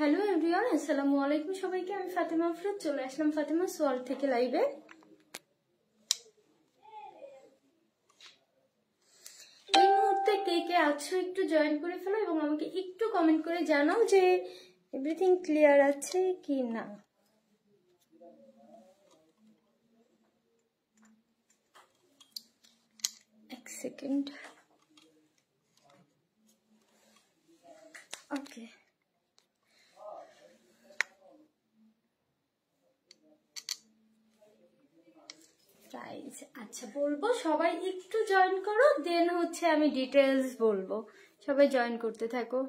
Hello everyone, আসসালামু আলাইকুম সবাইকে। আমি ফাতেমা আফরোজ চলে আসলাম ফাতেমা ওয়ার্ল্ড থেকে লাইভে। এই মুহূর্তে কে কে আছো একটু জয়েন করে ফেলো এবং আমাকে একটু কমেন্ট করে জানাও যে এভরিথিং ক্লিয়ার আছে কি না। এক সেকেন্ড। ওকে, আচ্ছা বলবো, সবাই একটু জয়েন করো, দেন হচ্ছে আমি ডিটেলস বলবো। সবাই জয়েন করতে থাকো।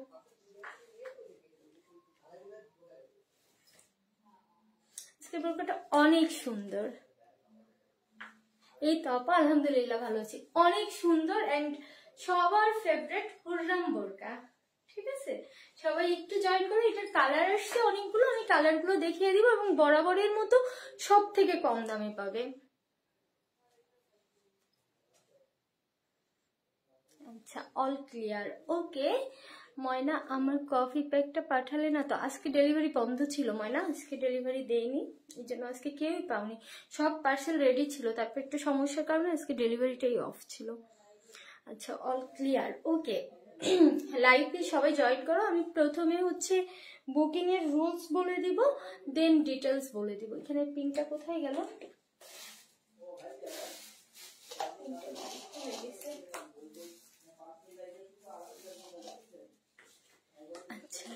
আজকে বোরকাটা অনেক সুন্দর। এই তো আপা, আলহামদুলিল্লাহ ভালো আছি, অনেক সুন্দর এন্ড সবার ফেভারিট হুররাম বোরকা। ঠিক আছে, সবাই একটু জয়েন করো। এটার কালার আসছে অনেকগুলো, আমি কালারগুলো দেখিয়ে দিব এবং বরাবরের মতো সব থেকে কম দামে পাবে। আচ্ছা, অল ক্লিয়ার। ওকে ময়না, আমার কফি প্যাকটা পাঠালে না তো? আজকে ডেলিভারি বন্ধ ছিল ময়না, আজকে ডেলিভারি দেয়নি, এই জন্য আজকে কেউই পাওনি। সব পার্সেল রেডি ছিল, তারপর একটু সমস্যার কারণে আজকে ডেলিভারিটাই অফ ছিল। আচ্ছা, অল ক্লিয়ার। ওকে, লাইভে সবাই জয়েন করো। আমি প্রথমে হচ্ছে বুকিং এর রুলস বলে দিব, দেন ডিটেলস বলে দিব। এখানে পিনটা কোথায় গেল? আচ্ছা,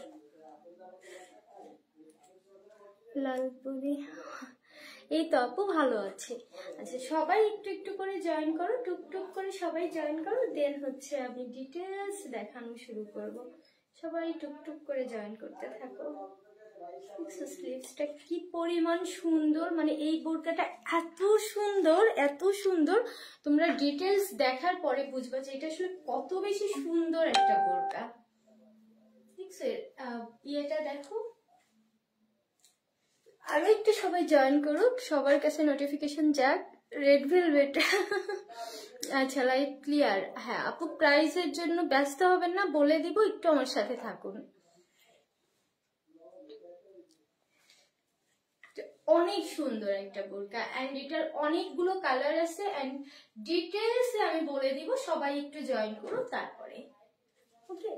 লালপুরি। এই তো আপু, ভালো আছে। আচ্ছা, সবাই একটু একটু করে জয়েন করো, টুকটুক করে সবাই জয়েন করো, দেন হচ্ছে আমি ডিটেলস দেখানো শুরু করব। সবাই টুকটুক করে জয়েন করতে থাকো। স্লিভসটা কি পরিমাণ সুন্দর, মানে এই বোরকাটা এত সুন্দর, এত সুন্দর। তোমরা ডিটেলস দেখার পরে বুঝবা যে এটা আসলে কত বেশি সুন্দর একটা বোরকা। ঠিক আছে, ইয়েটা দেখো। আরো একটু সবাই জয়েন করুক, সবার কাছে নোটিফিকেশন যাক। Red velvet. আচ্ছা, লাইভ ক্লিয়ার। হ্যাঁ আপু, প্রাইসের জন্য ব্যস্ত হবেন না, বলে দিব, একটু আমার সাথে থাকুন। অনেক সুন্দর একটা বোরকা এন্ড এটার অনেকগুলো কালার আছে এন্ড ডিটেলস আমি বলে দিব। সবাই একটু জয়েন করুন তারপরে। ওকে,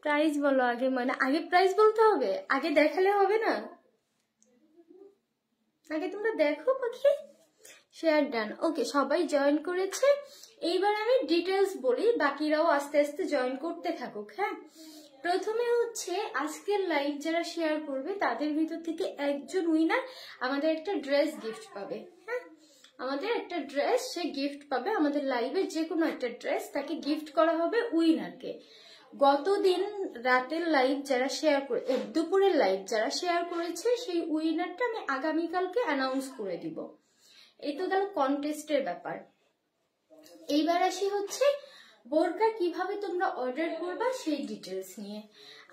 প্রাইস বলো আগে, মানে আগে প্রাইস বলতে হবে, আগে দেখালে হবে না? আগে তোমরা দেখো পাখি। Share done. ওকে, সবাই জয়েন করেছে। এইবার আমি ডিটেলস বলি, বাকিরাও আস্তে আস্তে জয়েন করতে থাকুক। হ্যাঁ, প্রথমে হচ্ছে আজকের লাইভ যারা শেয়ার করবে তাদের ভিতর থেকে একজন উইনার আমাদের একটা ড্রেস গিফট পাবে। হ্যাঁ, আমাদের একটা ড্রেস সে গিফট পাবে, আমাদের লাইভে যে কোনো একটা ড্রেস তাকে গিফট করা হবে উইনারকে। গতদিন রাতের লাইভ যারা শেয়ার করে, দুপুরের লাইভ যারা শেয়ার করেছে সেই উইনারটা আমি আগামীকালকে অ্যানাউন্স করে দিব। এই তো গেল কন্টেস্টের ব্যাপার। এইবার আসি হচ্ছে বোরকা কিভাবে তোমরা অর্ডার করবা সেই ডিটেলস নিয়ে।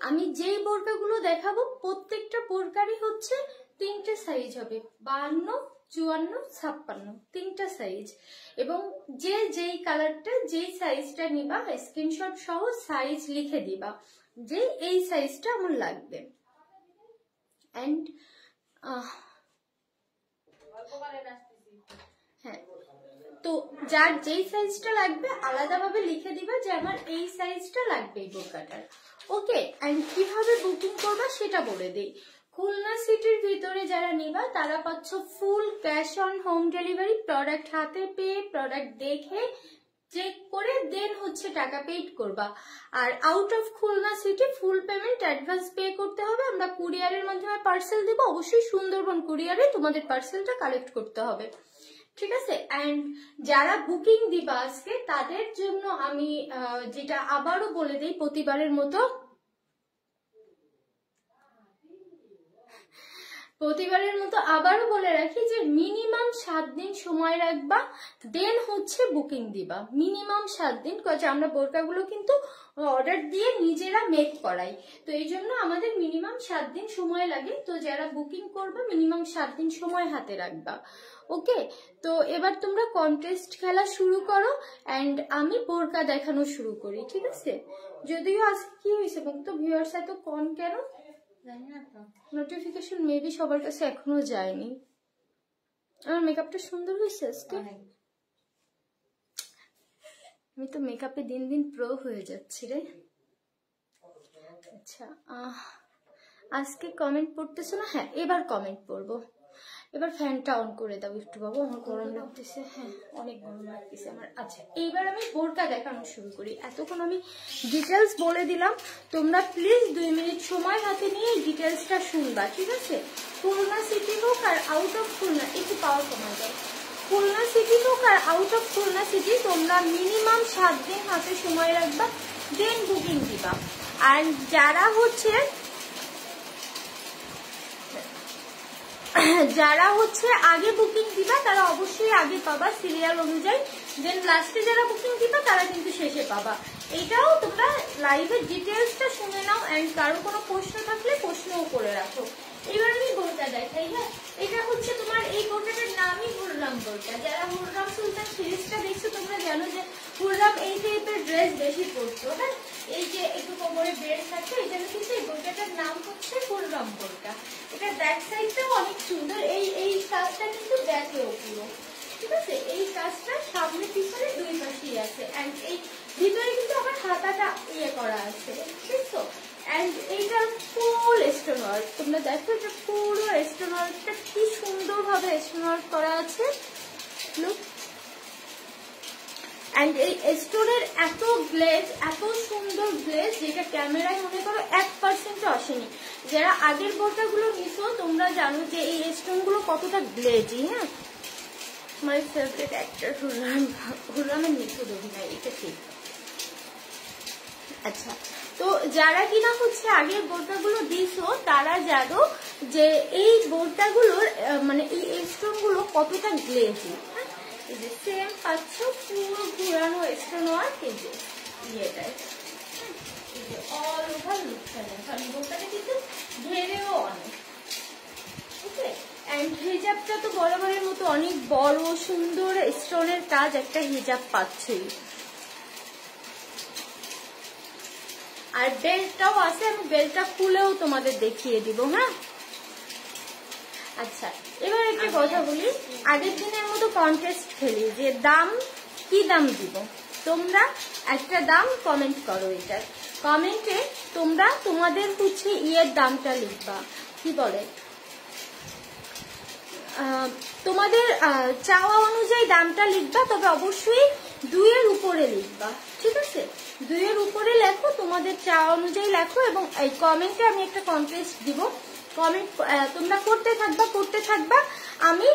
আমি যেই বোরকাগুলো দেখাবো প্রত্যেকটা বোরকারই হচ্ছে তিনটে সাইজ হবে, 52, 54, 56, তিনটা সাইজ। এবং যে যেই কালারটা যেই সাইজটা নিবা স্ক্রিনশট সহ সাইজ লিখে দিবা যে এই সাইজটা আমার লাগবে। এন্ড হ্যাঁ, তো যার যেই সাইজটা লাগবে আলাদাভাবে লিখে দিবা যে আমার এই সাইজটা লাগবে এই বোরকাটার। ওকে, এন্ড কিভাবে বুকিং করবা সেটা বলে দেই। খুলনা সিটির ভিতরে যারা নিবা তারা পাচ্ছ full cash on home delivery. Product হাতে পেয়ে, প্রোডাক্ট দেখে চেক করে দেন হচ্ছে টাকা পেড করবা। আর out of Khulna city full payment advance pay করতে হবে। আমরা কুরিয়ারের মাধ্যমে পার্সেল দিব, অবশ্যই সুন্দরবন কুরিয়ারে তোমাদের পার্সেলটা কালেক্ট করতে হবে। ঠিক আছে, এন্ড যারা বুকিং দিবা আজকে তাদের জন্য আমি যেটা আবারও বলে দিই প্রতিবারের মতো, প্রতিবারের মতো আবারও বলে রাখি যে মিনিমাম 7 দিন সময় রাখবা, দেন হচ্ছে বুকিং দিবা। মিনিমাম 7 দিন, কারণ আমরা বোরকাগুলো কিন্তু অর্ডার দিয়ে নিজেরা মেক করাই, তো এই জন্য আমাদের মিনিমাম 7 দিন সময় লাগে। তো যারা বুকিং করবে মিনিমাম 7 দিন সময় হাতে রাখবা। ওকে, তো এবার তোমরা কন্টেস্ট খেলা শুরু করো অ্যান্ড আমি বোরকা দেখানো শুরু করি, ঠিক আছে? যদিও আজকে কি হয়েছে তো ভিউয়ার্স এত কম কেন জানি না, তো নোটিফিকেশন মেবি সবার কাছে এখনো যায়নি। আমার মেকআপটা সুন্দর হয়েছে আজকে, আমি তো মেকআপে দিন দিন প্রো হয়ে যাচ্ছি রে। আচ্ছা, আজকে কমেন্ট পড়তেছো না? হ্যাঁ, এবার কমেন্ট পড়বো। এবার ফ্যানটা অন করে দাও একটু বাবু, আমার গরম লাগতেছে। হ্যাঁ, অনেক গরম লাগতেছে আমার। আচ্ছা, এইবার আমি বোরকা দেখানো শুরু করি। এতক্ষণ আমি ডিটেলস বলে দিলাম, তোমরা প্লিজ 2 মিনিট সময় হাতে নিয়ে এই ডিটেলসটা শুনবা, ঠিক আছে? খুলনা সিটি হোক আর আউট অফ খুলনা, একটু পাওয়ার কমায় দাও। খুলনা সিটি হোক আর আউট অফ খুলনা সিটি, তোমরা মিনিমাম 7 দিন হাতে সময় রাখবা, দেন বুকিং দিবা। আর যারা হচ্ছে আগে বুকিং দিবা তারা অবশ্যই আগে পাবা সিরিয়াল অনুযায়ী, দেন লাস্টে যারা বুকিং দিবা তারা কিন্তু শেষে পাবা। এটাও তোমরা লাইভের ডিটেলসটা শুনে নাও অ্যান্ড কারো কোনো প্রশ্ন থাকলে প্রশ্নও করে রাখো। এবার আমি বোরকা দেখাই। হ্যাঁ, এটা হচ্ছে তোমার এই বোরকাটার নামই হুররাম বোরকা। যারা হুররাম সুলতান সিরিজটা দেখছো তোমরা জানো যে হুররাম এই টাইপের ড্রেস বেশি পরতো। হ্যাঁ, এই যে একটু কোমরে বেল্ট থাকে, এই জন্য কিন্তু এই বোরকাটার নাম হচ্ছে হুররাম বোরকা। এটা ব্যাক সাইডটাও অনেক সুন্দর, এই কাজটা কিন্তু ব্যাকেও পুরো, ঠিক আছে? এই কাজটা সামনে পিছনে 2 পাশেই আছে অ্যান্ড এই ভিতরে কিন্তু আবার হাতাটা করা আছে, বুঝছো? অ্যান্ড এইটার ফুল স্টোন ওয়ার্ক, তোমরা দেখো এটা পুরো স্টোন ওয়ার্কটা কি সুন্দর ভাবে স্টোন ওয়ার্ক করা আছে। লুক, অ্যান্ড এই স্টোনের এত গ্লেজ, এত সুন্দর গ্লেজ, যেটা ক্যামেরায় মনে করো 1% আসেনি। যারা আগের বোরকাগুলো নিছো তোমরা জানো যে এই স্টোনগুলো কতটা গ্লেজি। হ্যাঁ, মাই ফেভারিট অ্যাক্টর হুররামের নিখুঁত অভিনয়, এটা ঠিক। আচ্ছা, তো যারা কিনা হচ্ছে আগের বোরকাগুলো দিছো তারা জানো যে এই বোরকাগুলোর মানে এই স্টোনগুলো কতটা গ্লেজি। হ্যাঁ, এই যে সেম পাচ্ছ পুরো ঘুরানো স্টোন ওয়ার্ক, এই যে ইয়েটায় অল ওভার লুকটা দেখো। আমি বোরকাটা কিন্তু ঘেরেও অনেক, ওকে? অ্যান্ড হিজাবটা তো বরাবরের মতো অনেক বড় সুন্দর স্টোনের কাজ একটা হিজাব পাচ্ছেই। আর বেল্টটাও আছে, আমি বেল্টটা খুলেও তোমাদের দেখিয়ে দিব। হ্যাঁ, আচ্ছা, এবার একটা কথা বলি, আগের দিনের মতো কন্টেস্ট খেলি যে দাম কি দাম দিব। তোমরা একটা দাম কমেন্ট করো, এটার কমেন্টে তোমরা তোমাদের হচ্ছে দামটা লিখবা, কি বলে তোমাদের চাওয়া অনুযায়ী দামটা লিখবা, তবে অবশ্যই 2 এর উপরে লিখবা, ঠিক আছে? 2 এর উপরে লেখো, তোমাদের চাওয়া অনুযায়ী লেখো এবং এই কমেন্টে আমি একটা কন্টেস্ট দিব। কমেন্ট তোমরা করতে থাকবা। আমি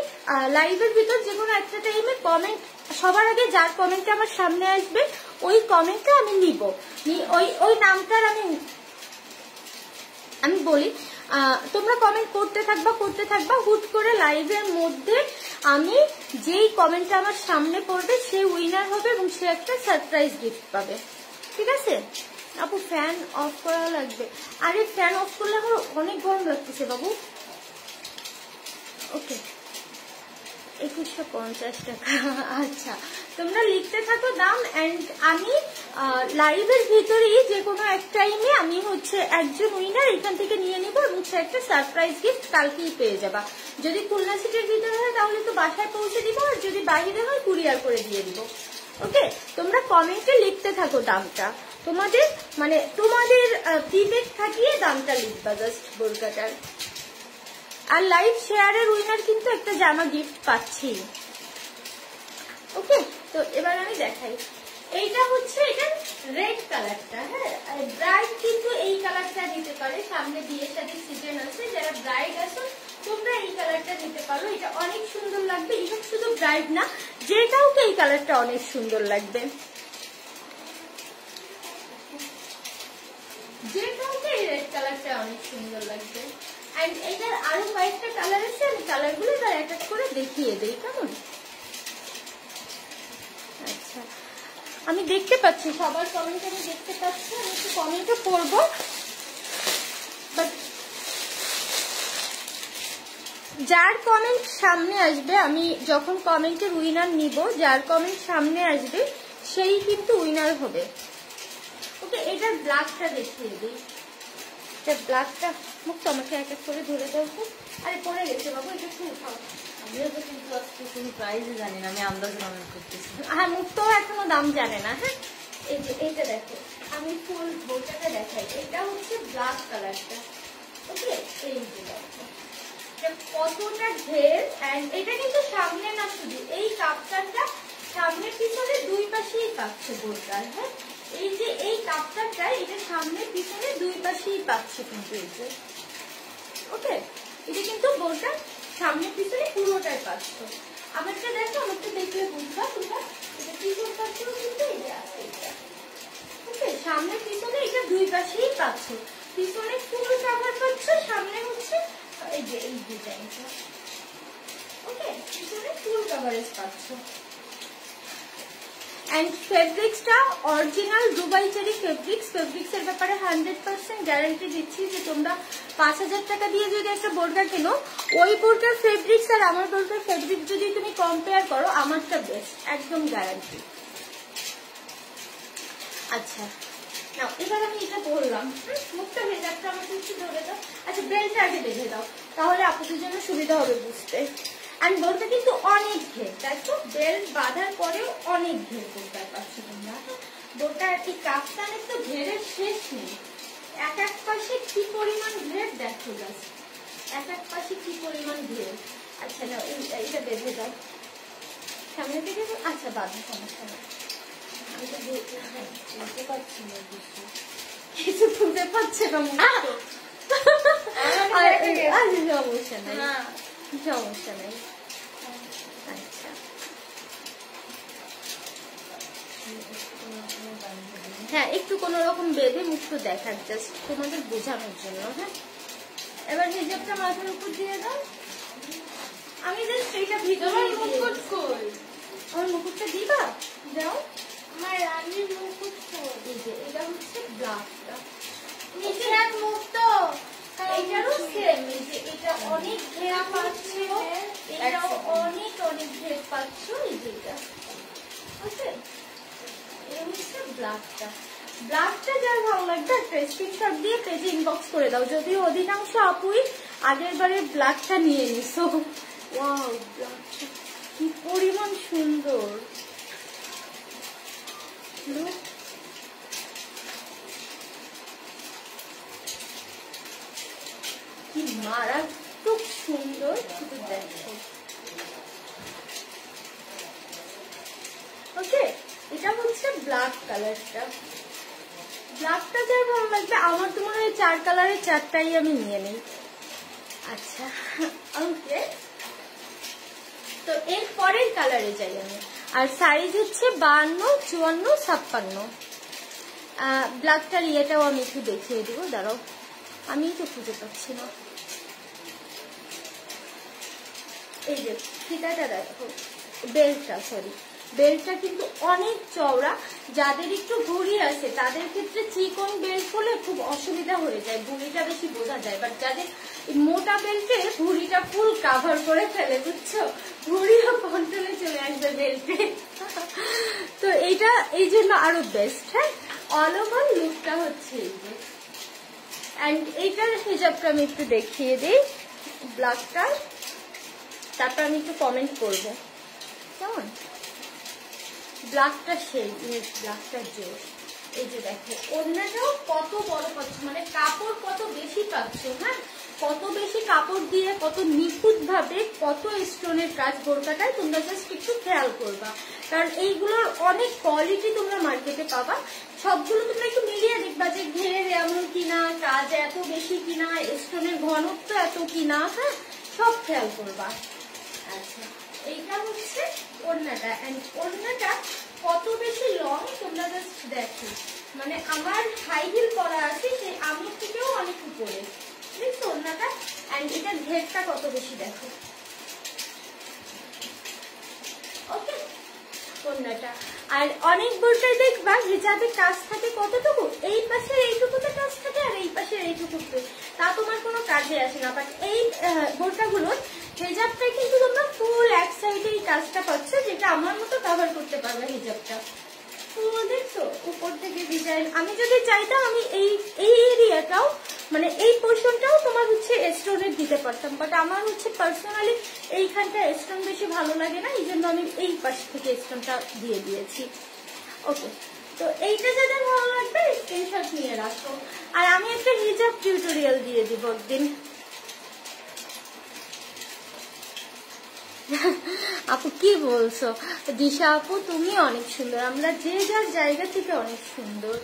লাইভের ভিতর যে কোনো একটা টাইমে কমেন্ট সবার আগে যার কমেন্টটা আমার সামনে আসবে ওই কমেন্টটা আমি নিব, ওই নামটার আমি বলি। তোমরা কমেন্ট করতে থাকবা। হুট করে লাইভের মধ্যে আমি যেই কমেন্টটা আমার সামনে পড়বে সে উইনার হবে এবং সে একটা সারপ্রাইজ গিফট পাবে, ঠিক আছে? আপু ফ্যান অফ করা লাগবে। আরে ফ্যান অফ করলে আমার অনেক গরম লাগতেছে বাবু। ওকে, 2150 টাকা। আচ্ছা, তোমরা লিখতে থাকো দাম অ্যান্ড আমি লাইভের ভিতরেই যে কোনো এক টাইমে আমি হচ্ছে একজন উইনার এখান থেকে নিয়ে নিব এবং সে একটা সারপ্রাইজ গিফট কালকেই পেয়ে যাবা। যদি খুলনা সিটির ভিতরে হয় তাহলে তো বাসায় পৌঁছে দিব, আর যদি বাইরে হয় কুরিয়ার করে দিয়ে দিব। ওকে, তোমরা কমেন্টে লিখতে থাকো দামটা, তোমাদের মানে তোমাদের বিবেক থাকিয়ে দামটা লিখবা জাস্ট বোরকাটার। আর লাইভ শেয়ারের উইনার কিন্তু একটা জামা গিফট পাচ্ছি। ওকে, তো এবার আমি দেখাই। এইটা হচ্ছে এটা রেড কালারটা। হ্যাঁ, ব্রাইড কিন্তু এই কালারটা নিতে পারে, সামনে বিয়ে শাদীর সিজন আছে, যারা ব্রাইড আছো তোমরা এই কালারটা নিতে পারো। এটা অনেক সুন্দর লাগবে, ইভেন শুধু ব্রাইড না যে কাউকে এই কালারটা অনেক সুন্দর লাগবে, যে কাউকে এই রেড কালারটা অনেক সুন্দর লাগবে। এন্ড এটার আরো কয়েকটা কালার আছে, আমি কালারগুলো এবার এক এক করে দেখিয়ে দিই, কেমন? আচ্ছা, আমি দেখতে পাচ্ছি সবার কমেন্ট, আমি দেখতে পাচ্ছি, আমি একটু কমেন্টও পড়বো। বাট যার কমেন্ট সামনে আসবে, আমি যখন কমেন্টের উইনার নিব, যার কমেন্ট সামনে আসবে সেই কিন্তু উইনার হবে। ওকে, এটার ব্ল্যাকটা দেখিয়ে দিই। এটা ব্ল্যাকটা মুক্ত আমাকে এক এক করে ধরে দাও তো। আরে পড়ে গেছে বাবু, এটা একটু উঠাও। আমিও তো কিন্তু আজকে কোনো প্রাইজই জানি না, আমি আন্দাজ কমেন্ট করতেছি। হ্যাঁ, মুক্তও এখনো দাম জানে না। হ্যাঁ, এই যে এইটা দেখো, আমি ফুল বোটাটা দেখাই। এটা হচ্ছে ব্ল্যাক কালারটা। ওকে, এই যে দেখো কতটা ঘের। এন্ড এটা কিন্তু সামনে না, শুধু এই কাপটানটা সামনে পিছনে দুই পাশেই পাচ্ছে বোরকার। হ্যাঁ, এই যে এই কাপটানটা, এটা সামনে পিছনে দুই পাশেই পাচ্ছে কিন্তু এই যে। ওকে, এটা কিন্তু বোরকার সামনে পিছনে পুরোটাই পাচ্ছ। আমারটা দেখো, আমারটা দেখলে বুঝবা তোমরা, এটা পিছন পাচ্ছেও কিন্তু এই যে আছে এটা। ওকে, সামনে পিছনে এটা দুই পাশেই পাচ্ছ। পিছনে ফুল কাভার পাচ্ছ, সামনে হচ্ছে এই যে এই ডিজাইনটা। ওকে, পিছনে ফুল কভারেজ পাচ্ছ। এন্ড ফেব্রিক্সটা অরিজিনাল দুবাই চেরি ফেব্রিক্স। ফেব্রিক্সের ব্যাপারে 100% গ্যারান্টি দিচ্ছি যে তোমরা 5000 টাকা দিয়ে যদি একটা বোরকা কেনো, ওই বোরকার ফেব্রিক্স আর আমার বোরকার ফেব্রিক্স যদি তুমি কম্পেয়ার করো, আমারটা বেস্ট, একদম গ্যারান্টি। আচ্ছা, নাও এবার আমি এটা বললাম, মুখটা ভেজাটা আমাকে একটু ধরে দাও। আচ্ছা, বেলটা আগে বেঁধে দাও, তাহলে আপনাদের জন্য সুবিধা হবে বুঝতে। আর বোরকা কিন্তু অনেক ঘের, তাই তো বেল্ট বাঁধার পরেও অনেক ঘের বোরকার পাচ্ছ তোমরা। বোরকা একটি কাপ্তানের তো ঘেরের শেষ নেই, এক এক পাশে কি পরিমাণ ঘের দেখো, জাস্ট এক এক পাশে কি পরিমাণ ঘের। আচ্ছা, নাও এইটা বেঁধে দাও সামনে থেকে। আচ্ছা, বাঁধা, সমস্যা নেই। আমি তো বুঝতে পারছি না, কিছু খুঁজে পাচ্ছে না। সমস্যা নেই, সমস্যা নেই। আচ্ছা, হ্যাঁ, একটু কোন রকম বেঁধে মুক্ত দেখার, জাস্ট তোমাদের বোঝানোর জন্য। হ্যাঁ, এবার হিজাবটা মাথার উপর দিয়ে দাও। আমি জাস্ট এইটা ভিতরে মুকুট কই, আমার মুকুটটা দিবা, দাও। আমার রানীর মুকুট কই, এটা হচ্ছে ব্লাউজটা, নিচে এক মুক্ত। এইটারও সেম, এই যে এটা অনেক ঘেরা পাচ্ছ, এটাও অনেক অনেক ঘের পাচ্ছ, এই যে এটা। ওকে, এই হচ্ছে ব্ল্যাকটা। ব্ল্যাকটা যার ভালো লাগবে একটা স্ক্রিনশট দিয়ে পেজে ইনবক্স করে দাও, যদিও অধিকাংশ আপুই আগের বারে ব্ল্যাকটা নিয়ে নিছো। ওয়াও, ব্ল্যাকটা কি পরিমাণ সুন্দর, কি মারাত্মক সুন্দর, শুধু দেখো। ওকে, এটা হচ্ছে ব্ল্যাক কালারটা। ব্ল্যাকটা যার ভালো লাগবে, আমার তো মনে হয় 4 কালারের 4টাই আমি নিয়ে নিই। আচ্ছা, ওকে, তো এর পরের কালারে যাই আমি। আর সাইজ হচ্ছে 52, 54, 56। ব্ল্যাকটার ইয়েটাও আমি একটু দেখিয়ে দিব, দাঁড়াও, আমি তো খুঁজে পাচ্ছি না। এই যে ফিতাটা দেখো, বেল্টটা, সরি, বেল্টটা কিন্তু অনেক চওড়া। যাদের একটু ভুঁড়ি আছে তাদের ক্ষেত্রে চিকন বেল্ট হলে খুব অসুবিধা হয়ে যায়, ভুঁড়িটা বেশি বোঝা যায়। বাট যাদের মোটা বেল্টে ভুঁড়িটা ফুল কাভার করে ফেলে, বুঝছো, ভুঁড়িও কন্ট্রোলে চলে আসবে বেল্টে। তো এইটা এই জন্য আরো বেস্ট। হ্যাঁ, অল ওভার লুকটা হচ্ছে এই যে। এন্ড এইটার হিজাবটা আমি একটু দেখিয়ে দিই, ব্ল্যাকটা, তারপর আমি একটু কমেন্ট করবো কেমন। ব্ল্যাকটা সেই ব্ল্যাকটার জোর। এই যে দেখো, ওড়নাটাও কত বড় পাচ্ছ, মানে কাপড় কত বেশি পাচ্ছ। হ্যাঁ, কত বেশি কাপড় দিয়ে কত নিখুঁত ভাবে কত স্টোনের কাজ বোরকাটায়, তোমরা জাস্ট একটু খেয়াল করবা, কারণ এইগুলোর অনেক কোয়ালিটি তোমরা মার্কেটে পাবা। সবগুলো তোমরা একটু মিলিয়ে দেখবা যে ঘের এমন কিনা, কাজ এত বেশি কিনা, স্টোনের ঘনত্ব এত কিনা। হ্যাঁ, সব খেয়াল করবা। আচ্ছা, এইটা হচ্ছে ওড়নাটা। এন্ড ওড়নাটা কত বেশি লং তোমরা জাস্ট দেখো, মানে আমার হাই হিল পরা আছে, সেই আমার থেকেও অনেক উপরে। দেখছো ওড়নাটা, এন্ড এটা ঘেরটা কত বেশি দেখো। ওকে, ওড়নাটা। আর অনেক বোরকায় দেখবা হিজাবে কাজ থাকে কতটুকু, এই পাশের এইটুকুতে কাজ থাকে আর এই পাশের এইটুকুতে, তা তোমার কোনো কাজে আসে না। বাট এই বোরকাগুলোর হিজাবটাই কিন্তু তোমরা ফুল এক সাইডে এই কাজটা পাচ্ছ, যেটা আমার মতো কভার করতে পারবে হিজাবটা। দেখছো উপর থেকে ডিজাইন, আমি যদি চাইতাম আমি এই এরিয়াটাও মানে এই পোর্শনটাও তোমার হচ্ছে স্টোনের দিতে পারতাম, বাট আমার হচ্ছে পার্সোনালি এইখানটা স্টোন বেশি ভালো লাগে না, এই জন্য আমি এই পাশ থেকে স্টোনটা দিয়ে দিয়েছি। ওকে, তো এইটা যাদের ভালো লাগবে স্ক্রিনশট নিয়ে রাখো। আর আমি একটা হিজাব টিউটোরিয়াল দিয়ে দিব একদিন। আপু কি বলছো? দিশা আপু তুমি অনেক সুন্দর, আমরা যে যার জায়গা থেকে অনেক সুন্দর।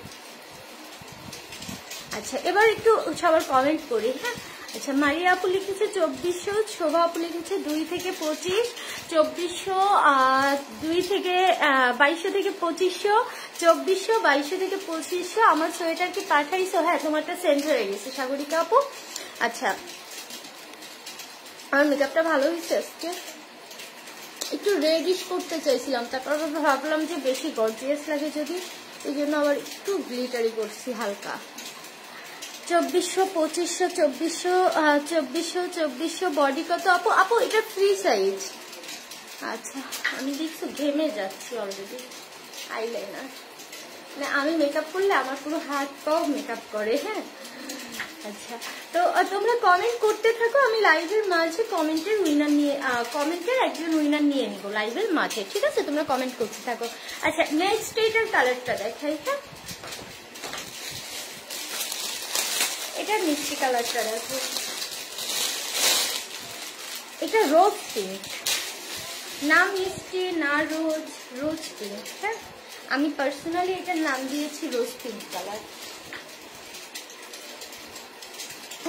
আচ্ছা, এবার একটু সবার কমেন্ট করি। হ্যাঁ, আচ্ছা, মারিয়া আপু লিখেছে 2400, শোভা আপু লিখেছে 2 থেকে 25, 2400, 2 থেকে 2200 থেকে 2500, 2400, 2200 থেকে 2500। আমার সোয়েটার কি পাঠাইছো? হ্যাঁ, তোমারটা সেন্ড হয়ে গেছে সাগরিকা আপু। আচ্ছা, আমার মেকআপটা ভালো হয়েছে আজকে, একটু রেডিশ করতে চাইছিলাম, তারপর ভাবলাম যে বেশি গর্জিয়াস লাগে যদি, এই জন্য আবার একটু গ্লিটারি করছি হালকা। 2400, 2500, 2400, 2400, 2400 বডি কত আপু? আপু এটা ফ্রি সাইজ। আচ্ছা, আমি দেখছি ঘেমে যাচ্ছি অলরেডি। আইলাইনার মানে আমি মেকআপ করলে আমার পুরো হাত পাও মেকআপ করে। হ্যাঁ, আচ্ছা, তো তোমরা কমেন্ট করতে থাকো, আমি লাইভের মাঝে কমেন্টের উইনার নিয়ে কমেন্টের একজন উইনার নিয়ে নিব লাইভের মাঝে, ঠিক আছে? তোমরা কমেন্ট করতে থাকো। আচ্ছা, নেক্সট এটার কালারটা দেখাই। হ্যাঁ, এটা মিষ্টি কালারটা দেখো, এটা রোজ পিঙ্ক, না মিষ্টি না রোজ, রোজ পিঙ্ক। হ্যাঁ, আমি পার্সোনালি এটার নাম দিয়েছি রোজ পিঙ্ক কালার।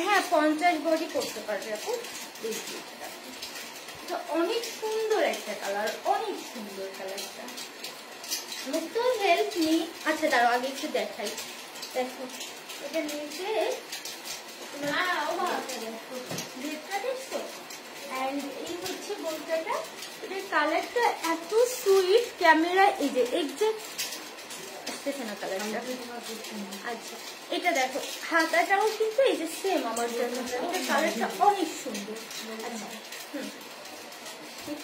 হ্যাঁ, 50 বডি করতে পারবে আপু। অনেক সুন্দর একটা কালার, অনেক সুন্দর কালারটা। তো হেল্প মি। আচ্ছা, দাঁড়াও আগে একটু দেখাই। দেখো এটা নিচে দেখছো, এন্ড এই হচ্ছে বোরকাটা। এটার কালারটা এত সুইট, ক্যামেরা এই যে এক্সাক্ট আসতেছে না কালারটা। আচ্ছা, এটা দেখো হাতাটাও কিন্তু এই যে সেম আমার জন্য, এটা কালারটা অনেক সুন্দর। আচ্ছা,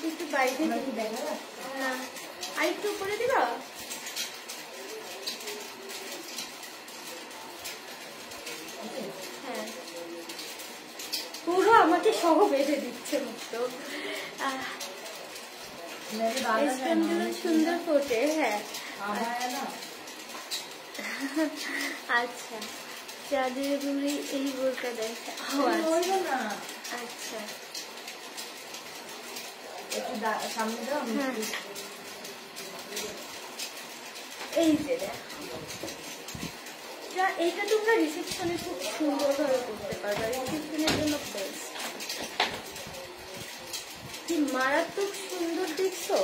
একটু বাইরে দেখা, আর একটু করে দিবা। হ্যাঁ, পুরো আমাকে সহ বেঁধে দিচ্ছে মুক্ত। সুন্দর ফোটে। হ্যাঁ, আচ্ছা, চাঁদের বুড়ি এই বোরকা দেখে। আচ্ছা, এই যে এইটা তোমরা রিসেপশনে খুব সুন্দরভাবে করতে পারবে, রিসেপশনের জন্য বেস্ট। কি মারাত্মক সুন্দর দেখছো।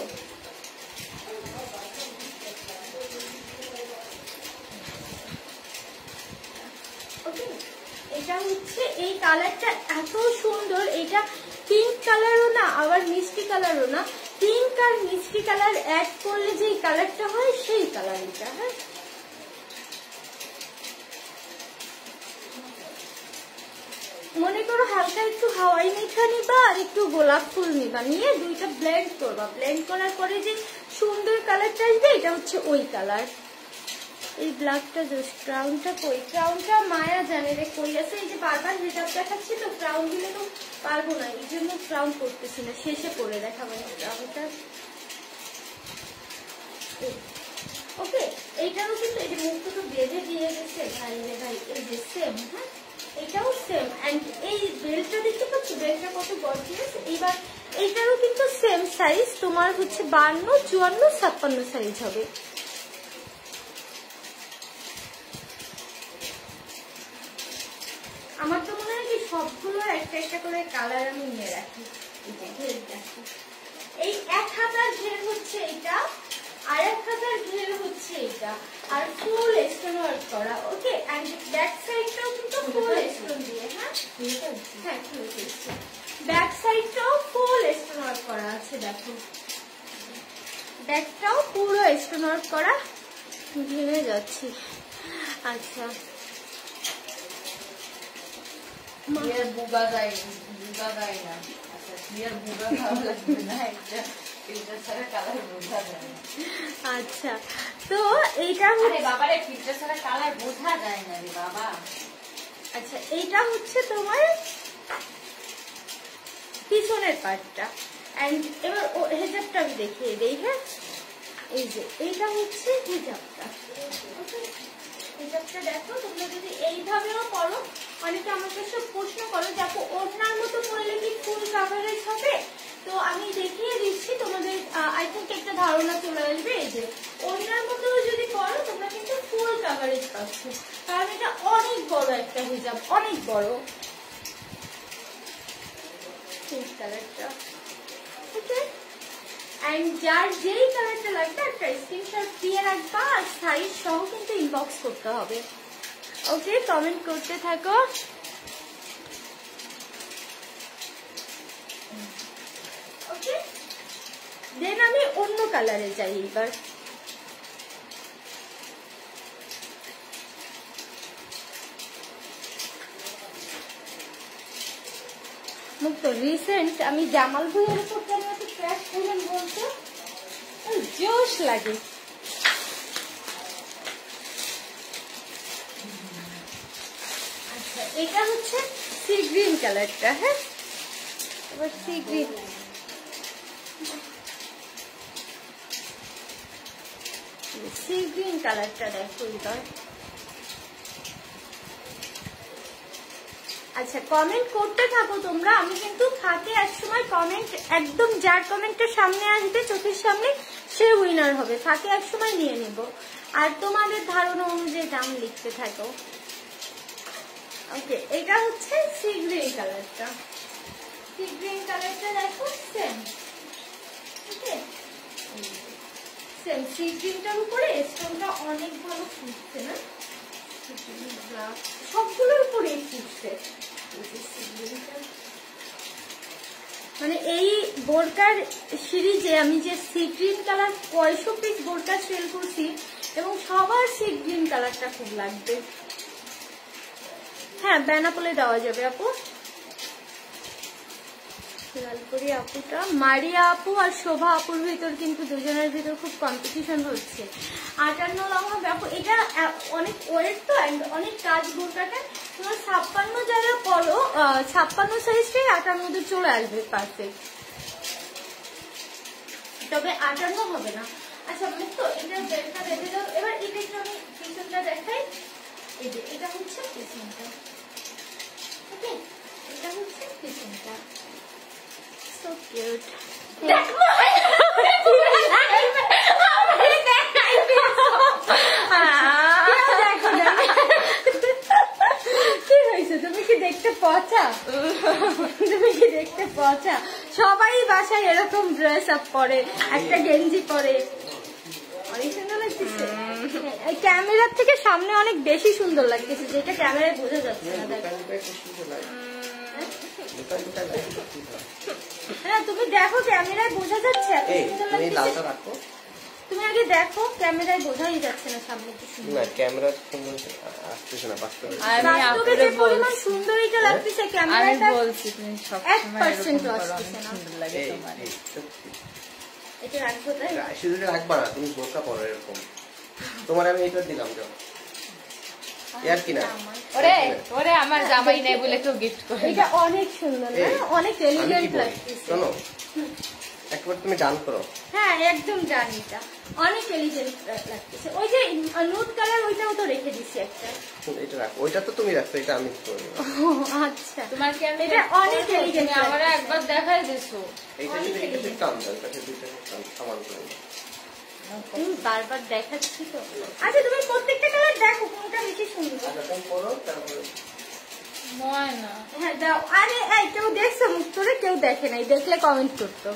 এটা হচ্ছে এই কালারটা এত সুন্দর, এটা পিঙ্ক কালারও না আবার মিষ্টি কালারও না, পিঙ্ক আর মিষ্টি কালার অ্যাড করলে যে কালারটা হয় সেই কালার এটা। হ্যাঁ, মনে করো হালকা একটু হাওয়াই মিঠা নিবা আর একটু গোলাপ ফুল নিবা, নিয়ে দুইটা ব্লেন্ড করবা, ব্লেন্ড করার পরে যে সুন্দর কালারটা আসবে এটা হচ্ছে ওই কালার। এই ব্ল্যাকটা জাস্ট ক্রাউনটা কই, ক্রাউনটা মায়া জানে রে কই আছে। এই যে বারবার হিজাব দেখাচ্ছি তো ক্রাউন দিলে তো পারবো না, এই জন্য ক্রাউন করতেছি না, শেষে করে দেখাবো ক্রাউনটা। ওকে, এইটারও কিন্তু এই যে মুখটা তো বেঁধে দিয়ে গেছে ভাই রে ভাই, এই যে সেম। হ্যাঁ, এটাও সেম, এন্ড এই বেল্টটা দেখতে পাচ্ছ, বেল্টটা কত গর্জিয়াস। এবার এইটারও কিন্তু সেম সাইজ, তোমার হচ্ছে 52, 54, 56 সাইজ হবে। আমার তো মনে হয় কি সবগুলো একটা একটা করে কালার আমি নিয়ে রাখি। এই এক হাতার ঘের হচ্ছে এটা, আর আর এক হাতার ঘের হচ্ছে এটা, আর ফুল স্টোন ওয়ার্ক করা। ওকে, এন্ড ব্যাক সাইডটাও কিন্তু ফুল স্টোন দিয়ে। হ্যাঁ হ্যাঁ, খুলে ফেলছি। ব্যাক সাইডটাও ফুল স্টোন ওয়ার্ক করা আছে, দেখো ব্যাকটাও পুরো স্টোন ওয়ার্ক করা। ঘেমে যাচ্ছি। আচ্ছা, বুগা দেয় না। আচ্ছা, ক্লিয়ার বুগা ভালো লাগবে না, ফিল্টার ছাড়া কালার বোঝা যায় না। আচ্ছা, তো এইটা বাবারে ফিল্টার ছাড়া কালার বোঝা যায় না রে বাবা। আচ্ছা, এইটা হচ্ছে তোমার পিছনের পার্টটা। এন্ড এবার হেজাবটা আমি দেখিয়ে দেই। হ্যাঁ, এই যে এইটা হচ্ছে হেজাবটা। হেজাবটা দেখো, তোমরা যদি এইভাবেও করো, অনেকে আমার কাছে প্রশ্ন করো যে আপু ওড়নার মতো পরলে কি ফুল কাভারেজ হবে? তো আমি দেখিয়ে দিচ্ছি তোমাদের, আই থিঙ্ক একটা ধারণা চলে আসবে। এই যে ওড়নার মতো যদি করো তোমরা কিন্তু ফুল কাভারেজ পাচ্ছ, কারণ এটা অনেক বড় একটা হিজাব, অনেক বড়। পিঙ্ক কালারটা, ওকে। এন্ড যার যেই কালারটা লাগবে একটা স্ক্রিনশট দিয়ে রাখবা, আর সাইজ সহ কিন্তু ইনবক্স করতে হবে। ওকে, কমেন্ট করতে থাকো। ওকে, দেন আমি অন্য কালারে যাই এবার। মুক্ত রিসেন্ট আমি জামাল ভাইয়ের উপর কেন এত ক্র্যাশ করলেন বলতো, জোশ লাগে। আচ্ছা, এটা হচ্ছে সি গ্রিন কালারটা। হ্যাঁ, এবার সি গ্রিন, সি গ্রিন কালারটা দেখো এবার। আচ্ছা, কমেন্ট করতে থাকো তোমরা। আমি কিন্তু থাকে এক সময় কমেন্ট, একদম যার কমেন্টের সামনে আসবে চোখের সামনে সে উইনার হবে, থাকে এক সময় নিয়ে নিব। আর তোমাদের ধারণা অনুযায়ী দাম লিখতে থাকো। ওকে, এটা হচ্ছে সি গ্রিন কালারটা। সি গ্রিন কালারটা দেখো সেম। ওকে, সেম সি গ্রিনটার উপরে স্টোনটা অনেক ভালো ফুটছে না, সবগুলোর উপরে ফুটছে। মানে এই বোরকার সিরিজে আমি যে সি গ্রিন কালার ৬০ পিস বোরকা সেল করছি, এবং সবার সি গ্রিন কালারটা খুব লাগবে। হ্যাঁ, বেনাপোলে দেওয়া যাবে আপু। লালপুরি আপুটা, মারিয়া আপু আর শোভা আপুর ভিতর কিন্তু দুজনের ভিতর খুব কম্পিটিশন হচ্ছে। ৫৮ লম্বা ব্যাপক, এটা অনেক ওয়েট তো, অনেক কাজ বোরকাটা। তোমার ৫৬ যারা করো, ৫৬ সাইজটাই ৫৮ চলে আসবে পারফেক্ট, তবে ৫৮ হবে না। আচ্ছা, মুক্ত এটা বেলটা বেঁধে দাও। এবার এটা একটু আমি পিছনটা দেখাই। এই যে এটা হচ্ছে পিছনটা। ওকে, এটা হচ্ছে পিছনটা। So cute. কি হয়েছে, তুমি কি দেখতে পচা? তুমি কি দেখতে পচা? সবাই বাসায় এরকম ড্রেস আপ করে, একটা গেঞ্জি পরে, অনেক সুন্দর লাগতেছে। ক্যামেরার থেকে সামনে অনেক বেশি সুন্দর লাগতেছে, যেটা ক্যামেরায় বোঝা যাচ্ছে না। হ্যাঁ, তুমি দেখো ক্যামেরায় বোঝা যাচ্ছে, তুমি আগে দেখো ক্যামেরায় বোঝাই যাচ্ছে না সামনে কি সুন্দর। না, ক্যামেরা সুন্দর আসতেছে না, বাস্তবে বাস্তবে যে পরিমাণ সুন্দর এটা লাগতেছে, ক্যামেরাটা আমি বলছি তুমি সবসময় এরকম করো, অনেক সুন্দর লাগে তোমার। এটা রাখবো, তাই শুধু রাখবা না, তুমি বোরকা পরো এরকম। তোমার আমি এটা দিলাম, যাও ইয়ার কি না, ওরে আমার জামাই নাই বলে কেউ গিফট করে। এটা অনেক সুন্দর না, অনেক এলিগেন্ট লাগতেছে। শোনো, একবার তুমি ডান করো। হ্যাঁ, একদম জানি, এটা অনেক এলিগেন্ট লাগতেছে। ওই যে নুড কালার, ওইটাও তো রেখে দিছি একটা। এটা রাখো, ওইটা তো তুমি রাখছো, এটা আমি করব। আচ্ছা, তোমার কি আমি এটা অনেক এলিগেন্ট, আমারে একবার দেখাই দিছো। এইটা যদি এটা ঠিক কাম দাও, এটা দুইটা কাম সমান করে দাও। তুমি বারবার দেখাচ্ছি তো। আচ্ছা, তুমি প্রত্যেকটা কালার দেখো কোনটা বেশি সুন্দর। আচ্ছা, তুমি করো, তারপরে নয় না। হ্যাঁ, দাও। আরে এই কেউ দেখছো মুখ তোরে? কেউ দেখে নাই, দেখলে কমেন্ট করতো।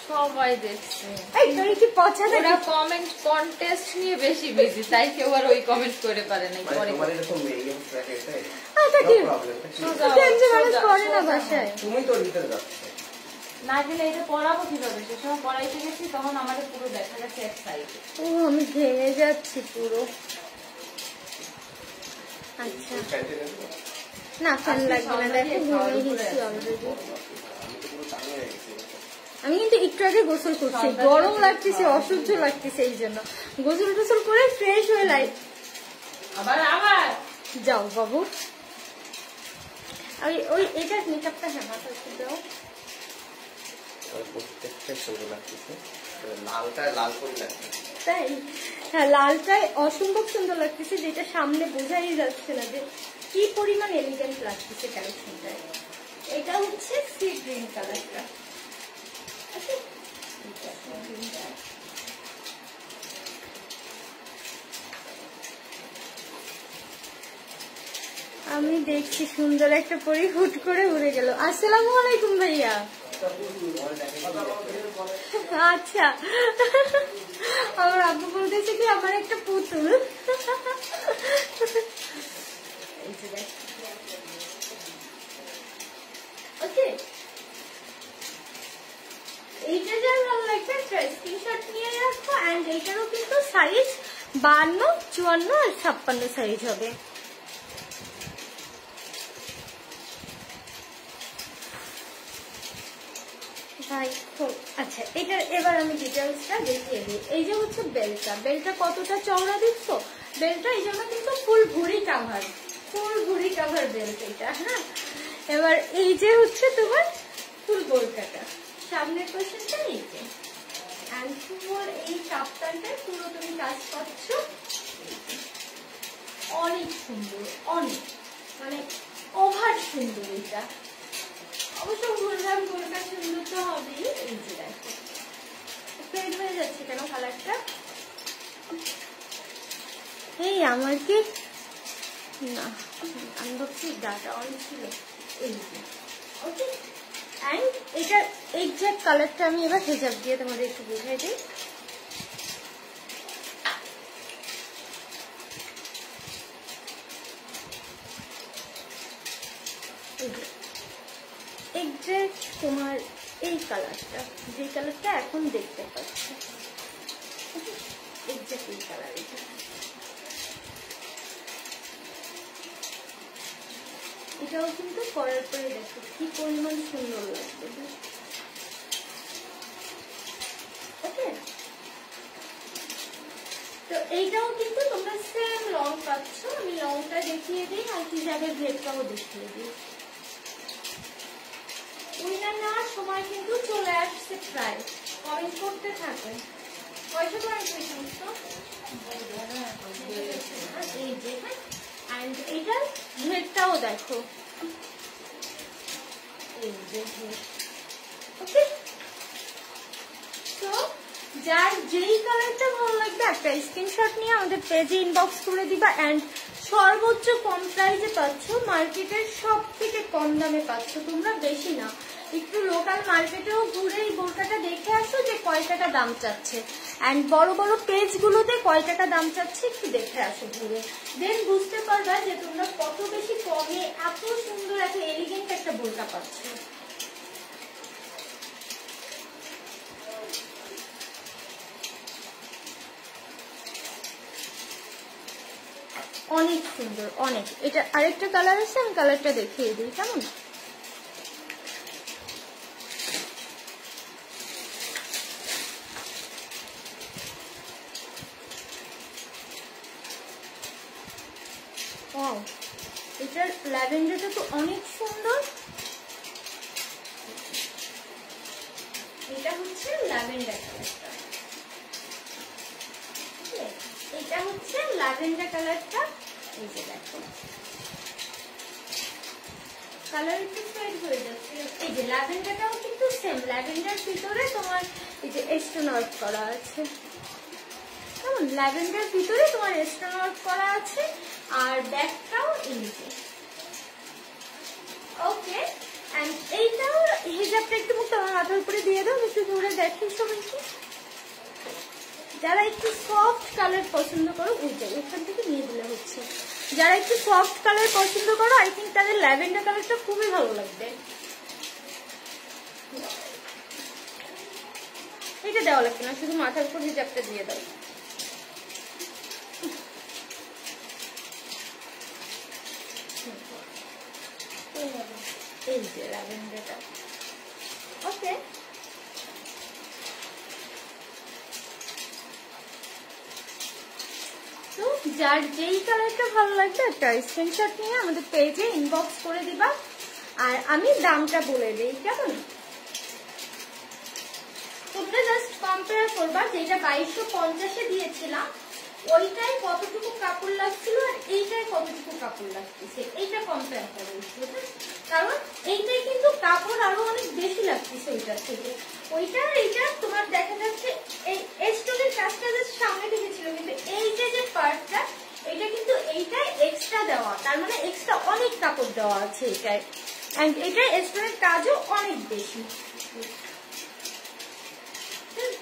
সবাই দেখছে। এই তোর কি পছন্দ? ওরা কমেন্ট কন্টেস্ট নিয়ে বেশি বিজি, তাই কেউ আর ওই কমেন্ট করে পারে না। পরে তোমার এরকম মেরিয়াম থাকে তাই আচ্ছা কি প্রবলেম চেঞ্জ করে না বাসায়। তুমি তো ভিতরে যাচ্ছ না গেলে এটা পড়াবো কিভাবে? সে সময় পড়াইতে গেছি তখন আমাদের পুরো দেখা গেছে এক সাইডে। ও আমি ভেঙে যাচ্ছি পুরো। আচ্ছা না ফ্যান লাগবে না, দেখো ঘুমিয়ে গেছি অলরেডি। আমি কিন্তু একটু আগে গোসল করছি, গরম লাগতেছে, অসহ্য লাগতেছে, এই জন্য গোসল টোসল করে ফ্রেশ হয়ে লাইট আবার আবার যাও বাবু। আমি ওই এটা মেকআপটা হ্যাঁ মাথা দাও। প্রত্যেকটা সুন্দর লাগতেছে, লালটা লাল করে লাগতেছে তাই হ্যাঁ লালটাই অসম্ভব সুন্দর লাগতেছে, যেটা সামনে বোঝাই যাচ্ছে না যে কি পরিমাণ এলিগেন্ট লাগতেছে কালেকশনটায়। এটা হচ্ছে সি গ্রিন কালারটা। আমি দেখছি সুন্দর একটা পরি হুট করে উড়ে গেল। আসসালামু আলাইকুম ভাইয়া। আচ্ছা আমার আব্বু বলতেছে কি আমার একটা পুতুল। ওকে এইটা যার ভালো লাগবে একটা স্ক্রিনশট নিয়ে রাখো। এন্ড এইটারও কিন্তু সাইজ 52, 54 আর 56 সাইজ হবে। আচ্ছা এটার এবার আমি ডিটেলসটা দেখিয়ে দিই। এই যে হচ্ছে বেলটা, বেলটা কতটা চওড়া দেখছো? বেলটা এই জন্য কিন্তু ফুল ভুঁড়ি কাভার, ফুল ভুঁড়ি কাভার বেল্ট এটা। হ্যাঁ এবার এই যে হচ্ছে তোমার ফুল গোলকাটা, সামনের পোর্শনটা এই যে এন্ড ফুল এই কাপ্তানটা পুরো তুমি কাজ পাচ্ছ। অনেক সুন্দর, অনেক মানে ওভার সুন্দর। এটা অবশ্য বললাম গোলটা সুন্দর তো হবেই। এই যে দেখো ফেড হয়ে যাচ্ছে কেন কালারটা? এই আমার কি না আমি ভাবছি ডাটা অন ছিল। এই যে ওকে এন্ড এটার এক্সাক্ট কালারটা আমি এবার হেজাব দিয়ে তোমাদের একটু বোঝাই দিই। এক্সাক্ট তোমার এই কালারটা, যে কালারটা এখন দেখতে পাচ্ছ, এক্সাক্ট এই কালার। এটাও কিন্তু করার পরে দেখো কি পরিমাণ সুন্দর লাগবে। ওকে তো এইটাও কিন্তু তোমরা সেম লং পাচ্ছ। আমি লংটা দেখিয়ে দিই আর কি যাবে ভেটটাও দেখিয়ে দিই। উইনার নেওয়ার সময় কিন্তু চলে আসছে প্রায়, কমেন্ট করতে থাকেন। কয়টা পয়েন্ট এই সমস্ত এই যে এন্ড এইটার ঘেরটাও দেখো এই যে ঘের। ওকে তো যার যেই কালারটা ভালো লাগবে একটা স্ক্রিনশট নিয়ে আমাদের পেজে ইনবক্স করে দিবা। এন্ড সর্বোচ্চ কম প্রাইসে পাচ্ছ, মার্কেটের সব থেকে কম দামে পাচ্ছ তোমরা, বেশি না। একটু লোকাল মার্কেটেও ঘুরে এই বোরকাটা দেখে আসো যে কয় টাকা দাম চাচ্ছে, এন্ড বড় বড় পেজগুলোতে কয় টাকা দাম চাচ্ছে একটু দেখে আসো ঘুরে, দেন বুঝতে পারবা যে তোমরা কত বেশি কমে এত সুন্দর এত এলিগেন্ট একটা বোরকা পাচ্ছ। অনেক সুন্দর অনেক। এটা আরেকটা কালার আছে, আমি কালারটা দেখিয়ে দিই কেমন। এটার ল্যাভেন্ডারটা তো অনেক সুন্দর। এটা হচ্ছে ল্যাভেন্ডার কালারটা, এটা হচ্ছে ল্যাভেন্ডার কালারটা। এই যে দেখো কালার একটু ফেড হয়ে যাচ্ছে। এই যে ল্যাভেন্ডারটাও কিন্তু সেম, ল্যাভেন্ডার ভিতরে তোমার এই যে স্টোন ওয়ার্ক করা আছে, কেমন ল্যাভেন্ডার ভিতরে তোমার স্টোন ওয়ার্ক করা আছে। আর ব্যাকটাও এই যে ওকে এন্ড এইটা হিজাবটা একটু মুখ আমার মাথার উপরে দিয়ে দাও, একটু ধরে দেখি সবাইকে। যারা একটু সফট কালার পছন্দ করো ওইটাই এখান থেকে নিয়ে দিলে হচ্ছে। যারা একটু সফট কালার পছন্দ করো আই থিঙ্ক তাদের ল্যাভেন্ডার কালারটা খুবই ভালো লাগবে। এটা দেওয়া লাগবে না, শুধু মাথার উপর হিজাবটা দিয়ে দাও। এই যে ল্যাভেন্ডারটা, ওকে। তো যার যেই কালারটা ভালো লাগবে একটা স্ক্রিনশট নিয়ে আমাদের পেজে ইনবক্স করে দিবা। আর আমি দামটা বলে দিই, কেমন? তোমরা জাস্ট কম্পেয়ার করবা যেটা 2250 দিয়েছিলাম ওইটাই কতটুকু কাপড় লাগছিল আর এইটাই কতটুকু কাপড় লাগতেছে, এইটা কম্পেয়ার করো। কারণ এইটাই কিন্তু কাপড় আরো অনেক বেশি লাগতেছে ওইটার থেকে। ওইটা আর এইটা তোমার দেখা যাচ্ছে এই স্টোনের কাজটা জাস্ট সামনে থেকে ছিল, কিন্তু এইটা যে পার্টটা এটা কিন্তু এইটাই এক্সট্রা দেওয়া, তার মানে এক্সট্রা অনেক কাপড় দেওয়া আছে এইটায়। এন্ড এটা স্টোনের কাজও অনেক বেশি।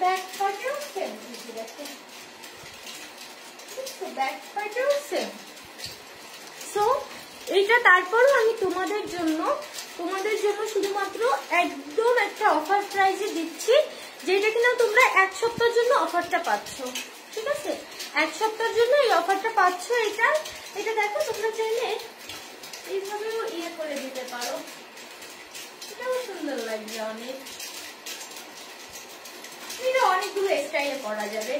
ব্যাক পার্টেও সেম, ব্যাক পার্টেও সেম। সো এইটা তারপরও আমি তোমাদের জন্য শুধুমাত্র একদম একটা অফার প্রাইসে দিচ্ছি, যেটা কিনা তোমরা 1 সপ্তাহের জন্য অফারটা পাচ্ছ। ঠিক আছে, 1 সপ্তাহের জন্য এই অফারটা পাচ্ছ। এটা দেখো, তোমরা চাইলে এইভাবেও ইয়ে করে দিতে পারো, এটাও সুন্দর লাগবে অনেক। এটা অনেকগুলো স্টাইলে পরা যাবে,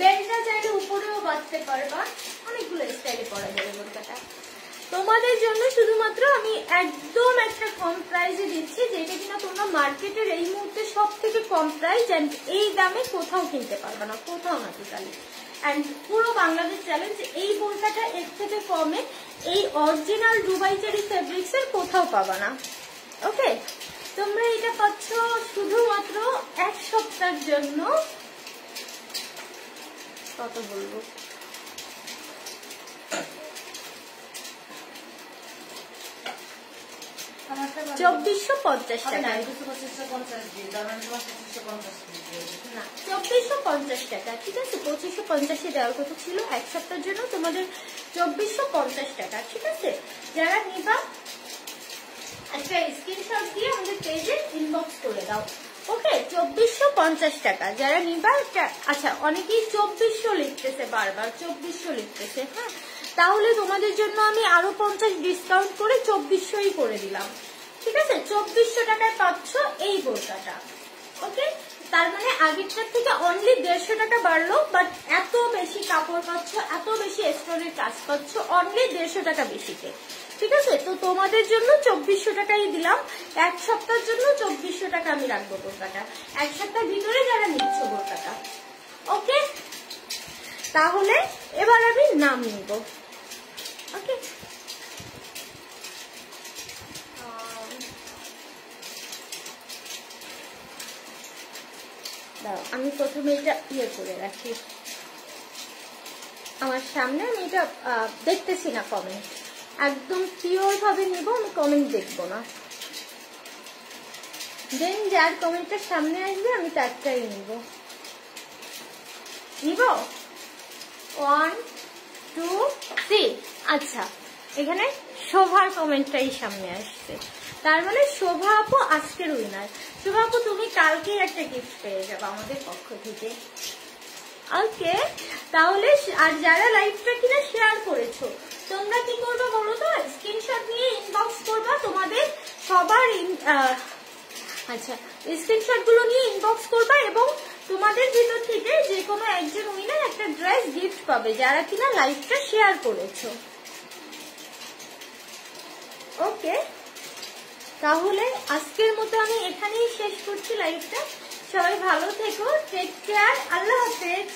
বেলটা চাইলে উপরেও বাঁধতে পারবা, অনেকগুলো স্টাইলে পরা যাবে বোরকাটা। তোমাদের জন্য শুধুমাত্র আমি একদম একটা কম প্রাইসে দিচ্ছি, যেটা কিনা তোমরা মার্কেটের এই মুহূর্তে সব থেকে কম প্রাইস এন্ড এই দামে কোথাও কিনতে পারবে না, কোথাও না টোটালি। এন্ড পুরো বাংলাদেশ চ্যালেঞ্জ এই বোরকাটা এর থেকে কমে এই অরিজিনাল দুবাই চেরি ফেব্রিক্স এর কোথাও পাবা না। ওকে, তোমরা এটা পাচ্ছ শুধুমাত্র 1 সপ্তাহের জন্য। কত বলবো, 2450 টাকা। 2450 টাকা, ঠিক আছে। 2550 দেওয়ার কথা ছিল 1 সপ্তাহের জন্য, তোমাদের 2450 টাকা, ঠিক আছে। যারা নিবা একটা স্ক্রিনশট দিয়ে আমাদের পেজে ইনবক্স করে দাও। ওকে, 2450 টাকা যারা নিবা। আচ্ছা, অনেকেই 2400 লিখতেছে, বারবার 2400 লিখতেছে। হ্যাঁ, তাহলে তোমাদের জন্য আমি আরো 50 ডিসকাউন্ট করে 2400ই করে দিলাম। ঠিক আছে, 2400 টাকায় পাচ্ছ এই বোরকাটা। ওকে, তার মানে আগেরটার থেকে অনলি 150 টাকা বাড়লো, বাট এত বেশি কাপড় পাচ্ছ, এত বেশি স্টোনের কাজ পাচ্ছ অনলি 150 টাকা বেশিতে। ঠিক আছে, তো তোমাদের জন্য 2400 টাকাই দিলাম। 1 সপ্তাহের জন্য 2400 টাকা আমি রাখবো বোরকাটা, 1 সপ্তাহের ভিতরে যারা নিচ্ছ বোরকাটা। ওকে, তাহলে এবার আমি নাম নিব। ওকে, আমি প্রথমে এটা ইয়ে করে রাখি আমার সামনে, আমি এটা দেখতেছি না কমেন্ট, একদম পিওর ভাবে নিব, আমি কমেন্ট দেখবো না। দেন যার কমেন্টটা সামনে আসবে আমি তারটাই নিব। 1 2 3। আচ্ছা, এখানে শোভার কমেন্টটাই সামনে আসছে, তার মানে শোভা আপু আজকের উইনার। শোভা আপু, তুমি কালকে একটা গিফট পেয়ে যাবে আমাদের পক্ষ থেকে। ওকে, তাহলে আর যারা লাইভটা কিনা শেয়ার করেছো, তোমরা কি করবে বলো তো, স্ক্রিনশট নিয়ে ইনবক্স করবা তোমাদের সবার। আচ্ছা, স্ক্রিনশট গুলো নিয়ে ইনবক্স করবা এবং তোমাদের ভিতর থেকে যে কোনো একজন উইনার একটা ড্রেস গিফট পাবে যারা কিনা লাইভটা শেয়ার করেছো। ওকে, তাহলে আজকের মতো আমি এখানেই শেষ করছি লাইভটা। সবাই ভালো থেকো, টেক কেয়ার, আল্লাহ হাফেজ।